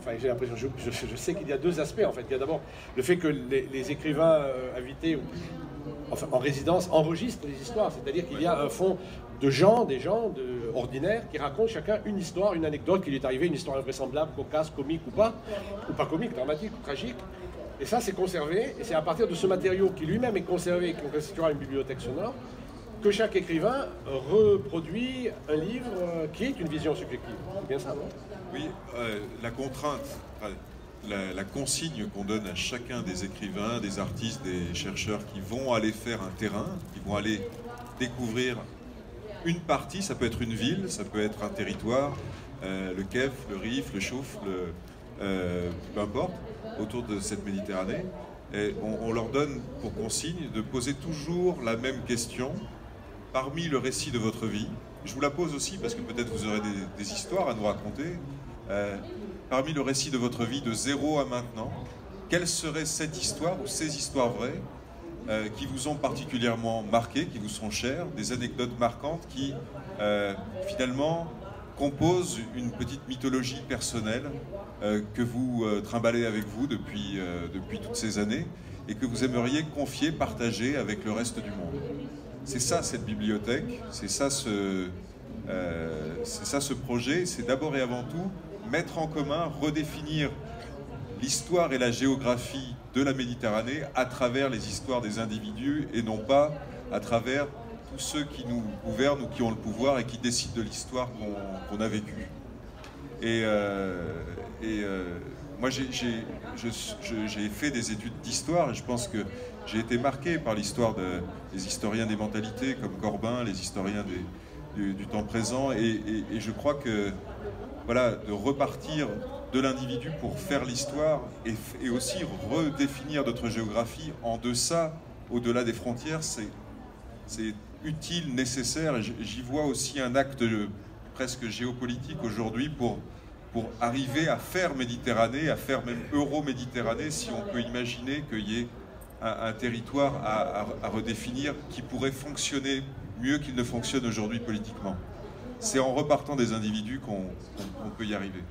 enfin j'ai l'impression, je sais qu'il y a deux aspects en fait. Il y a d'abord le fait que les écrivains invités, enfin en résidence, enregistrent les histoires, c'est-à-dire qu'il y a un fond de gens, ordinaires, qui racontent chacun une histoire, une anecdote qui lui est arrivée, une histoire invraisemblable, cocasse, comique ou pas comique, dramatique ou tragique. Et ça, c'est conservé, et c'est à partir de ce matériau qui lui-même est conservé, qui constituera une bibliothèque sonore, que chaque écrivain reproduit un livre qui est une vision subjective. C'est bien ça, non? Oui, la contrainte, la consigne qu'on donne à chacun des écrivains, des artistes, des chercheurs qui vont aller faire un terrain, qui vont aller découvrir une partie, ça peut être une ville, ça peut être un territoire, le Kef, le Rif, le Chouf, peu importe, autour de cette Méditerranée. Et on leur donne pour consigne de poser toujours la même question parmi le récit de votre vie. Je vous la pose aussi parce que peut-être vous aurez des histoires à nous raconter. Parmi le récit de votre vie de 0 à maintenant, quelle serait cette histoire ou ces histoires vraies qui vous ont particulièrement marqué, qui vous sont chères, des anecdotes marquantes qui finalement composent une petite mythologie personnelle que vous trimballez avec vous depuis toutes ces années et que vous aimeriez confier, partager avec le reste du monde. C'est ça cette bibliothèque, c'est ça ce projet, c'est d'abord et avant tout mettre en commun, redéfinir l'histoire et la géographie de la Méditerranée à travers les histoires des individus et non pas à travers tous ceux qui nous gouvernent ou qui ont le pouvoir et qui décident de l'histoire qu'on a vécue. Moi j'ai fait des études d'histoire et je pense que j'ai été marqué par l'histoire des historiens des mentalités comme Corbin, les historiens du temps présent et je crois que voilà, de repartir de l'individu pour faire l'histoire et aussi redéfinir notre géographie en deçà, au-delà des frontières, c'est utile, nécessaire. J'y vois aussi un acte presque géopolitique aujourd'hui pour arriver à faire Méditerranée, à faire même Euro-Méditerranée, si on peut imaginer qu'il y ait un territoire à redéfinir qui pourrait fonctionner mieux qu'il ne fonctionne aujourd'hui politiquement. C'est en repartant des individus qu'on peut y arriver.